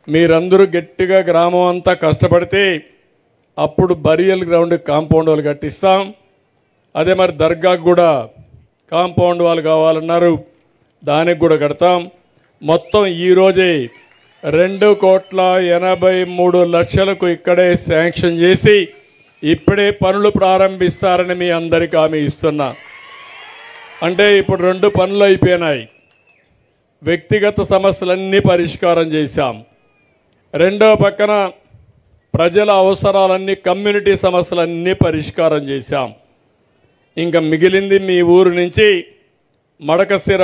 మీరందరూ గట్టిగా గ్రామం అంతా కష్టపడితే అప్పుడు బరియల్ గ్రౌండ్ కాంపౌండ్ వాళ్ళు కట్టిస్తాం. అదే మరి దర్గాకు కూడా కాంపౌండ్ వాళ్ళు కావాలన్నారు, దానికి కూడా కడతాం. మొత్తం ఈరోజే 2,83,00,000 ఇక్కడే శాంక్షన్ చేసి ఇప్పుడే పనులు ప్రారంభిస్తారని మీ అందరికీ హామీ ఇస్తున్నా. అంటే ఇప్పుడు 2 పనులు అయిపోయినాయి. వ్యక్తిగత సమస్యలన్నీ పరిష్కారం చేశాం. రెండో పక్కన ప్రజల అవసరాలన్నీ, కమ్యూనిటీ సమస్యలన్నీ పరిష్కారం చేశాం. ఇంకా మిగిలింది మీ ఊరు నుంచి మడకశిర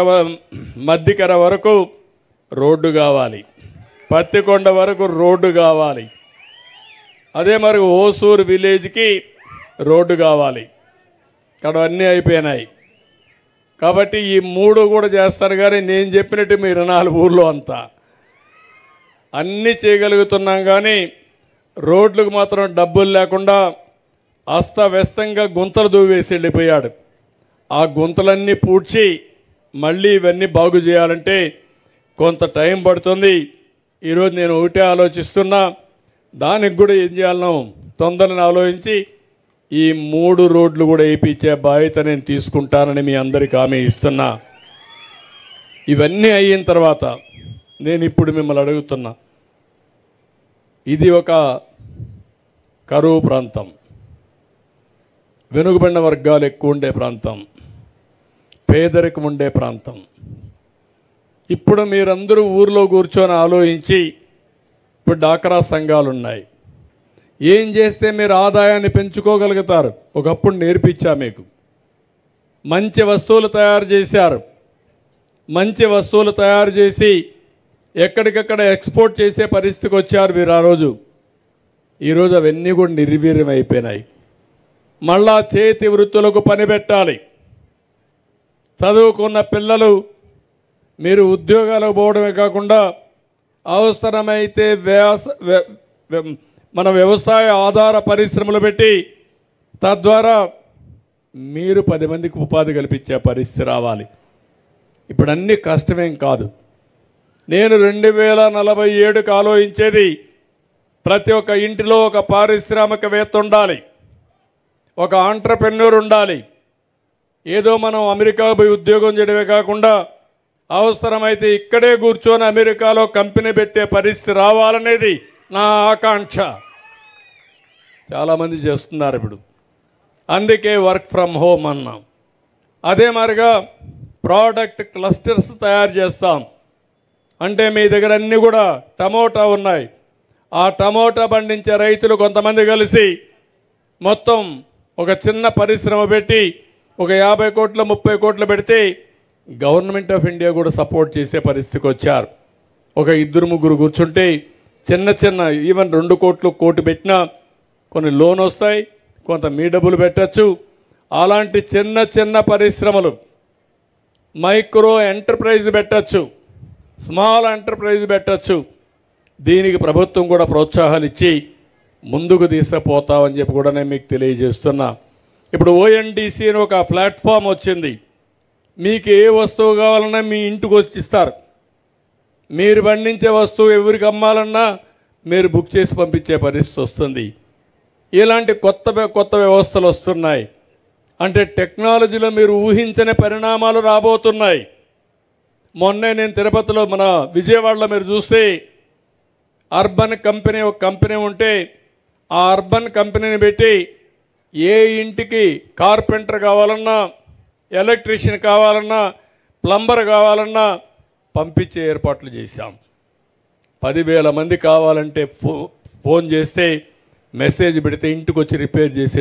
మద్దికర వరకు రోడ్డు కావాలి, పత్తికొండ వరకు రోడ్డు కావాలి, అదే మరి ఓసూరు విలేజ్కి రోడ్డు కావాలి. ఇక్కడ అన్నీ అయిపోయినాయి. కాబట్టి ఈ 3 కూడా చేస్తారు. కానీ నేను చెప్పినట్టు మీరు 4 ఊర్లో అంతా అన్నీ చేయగలుగుతున్నాం. కానీ రోడ్లకు మాత్రం డబ్బులు లేకుండా అస్తవ్యస్తంగా గుంతలు దూవేసి వెళ్ళిపోయాడు. ఆ గుంతలన్నీ పూడ్చి మళ్ళీ ఇవన్నీ బాగు చేయాలంటే కొంత టైం పడుతుంది. ఈరోజు నేను ఒకటే ఆలోచిస్తున్నా, దానికి కూడా ఏం చేయాలనో తొందరని ఆలోచించి ఈ 3 రోడ్లు కూడా వేయించే బాధ్యత నేను తీసుకుంటానని మీ అందరికీ హామీ ఇస్తున్నా. ఇవన్నీ అయిన తర్వాత నేను ఇప్పుడు మిమ్మల్ని అడుగుతున్నా, ఇది ఒక కరువు ప్రాంతం, వెనుకబడిన వర్గాలు ఎక్కువ ఉండే ప్రాంతం, పేదరికం ఉండే ప్రాంతం. ఇప్పుడు మీరందరూ ఊర్లో కూర్చొని ఆలోచించి, ఇప్పుడు డాక్రా సంఘాలు ఉన్నాయి, ఏం చేస్తే మీరు ఆదాయాన్ని పెంచుకోగలుగుతారు. ఒకప్పుడు నేర్పించా మీకు. మంచి వస్తువులు తయారు చేశారు. మంచి వస్తువులు తయారు చేసి ఎక్కడికక్కడ ఎక్స్పోర్ట్ చేసే పరిస్థితికి వచ్చారు మీరు ఆ రోజు. ఈరోజు అవన్నీ కూడా నిర్వీర్యం అయిపోయినాయి. మళ్ళా చేతి వృత్తులకు పని పెట్టాలి. చదువుకున్న పిల్లలు మీరు ఉద్యోగాలకు పోవడమే కాకుండా అవసరమైతే మన వ్యవసాయ ఆధార పరిశ్రమలు పెట్టి తద్వారా మీరు 10 మందికి ఉపాధి కల్పించే పరిస్థితి రావాలి. ఇప్పుడు అన్ని కష్టమేం కాదు. నేను 2047కు ఆలోచించేది ప్రతి ఒక్క ఇంటిలో ఒక పారిశ్రామికవేత్త ఉండాలి, ఒక ఆంట్రప్రెన్యూర్ ఉండాలి. ఏదో మనం అమెరికా పోయి ఉద్యోగం చేయడమే కాకుండా అవసరమైతే ఇక్కడే కూర్చొని అమెరికాలో కంపెనీ పెట్టే పరిస్థితి రావాలనేది నా ఆకాంక్ష. చాలామంది చేస్తున్నారు ఇప్పుడు. అందుకే వర్క్ ఫ్రమ్ హోమ్ అన్నాం. అదే మాదిరిగా ప్రోడక్ట్ క్లస్టర్స్ తయారు చేస్తాం. అంటే మీ దగ్గర అన్నీ కూడా టమోటా ఉన్నాయి. ఆ టమోటా పండించే రైతులు కొంతమంది కలిసి మొత్తం ఒక చిన్న పరిశ్రమ పెట్టి ఒక 50 కోట్లు 30 కోట్లు పెడితే గవర్నమెంట్ ఆఫ్ ఇండియా కూడా సపోర్ట్ చేసే పరిస్థితికి వచ్చారు. ఒక 2-3 కూర్చుంటే చిన్న చిన్న ఈవెన్ 2 కోట్లు 1 కోటి పెట్టినా కొన్ని లోన్ వస్తాయి, కొంత మీ డబ్బులు పెట్టచ్చు. అలాంటి చిన్న చిన్న పరిశ్రమలు, మైక్రో ఎంటర్ప్రైజ్ పెట్టచ్చు, స్మాల్ ఎంటర్ప్రైజ్ పెట్టచ్చు. దీనికి ప్రభుత్వం కూడా ప్రోత్సాహాలు ఇచ్చి ముందుకు తీసుకుపోతామని చెప్పి కూడా నేను మీకు తెలియజేస్తున్నా. ఇప్పుడు ఓఎన్డీసీ అని ఒక ప్లాట్ఫామ్ వచ్చింది. మీకు ఏ వస్తువు కావాలన్నా మీ ఇంటికి వచ్చి ఇస్తారు. మీరు పండించే వస్తువు ఎవరికి అమ్మాలన్నా మీరు బుక్ చేసి పంపించే పరిస్థితి వస్తుంది. ఇలాంటి కొత్త వ్యవస్థలు వస్తున్నాయి. అంటే టెక్నాలజీలో మీరు ఊహించని పరిణామాలు రాబోతున్నాయి. మొన్నే నేను తిరుపతిలో మన విజయవాడలో మీరు చూస్తే అర్బన్ కంపెనీ ఒక కంపెనీ ఉంటే ఆ అర్బన్ కంపెనీని పెట్టి ఏ ఇంటికి కార్పెంటర్ కావాలన్నా, ఎలక్ట్రీషియన్ కావాలన్నా, ప్లంబర్ కావాలన్నా పంపించే ఏర్పాట్లు చేశాం. 10,000 మంది కావాలంటే ఫోన్ చేస్తే మెసేజ్ పెడితే ఇంటికి వచ్చి రిపేర్ చేసి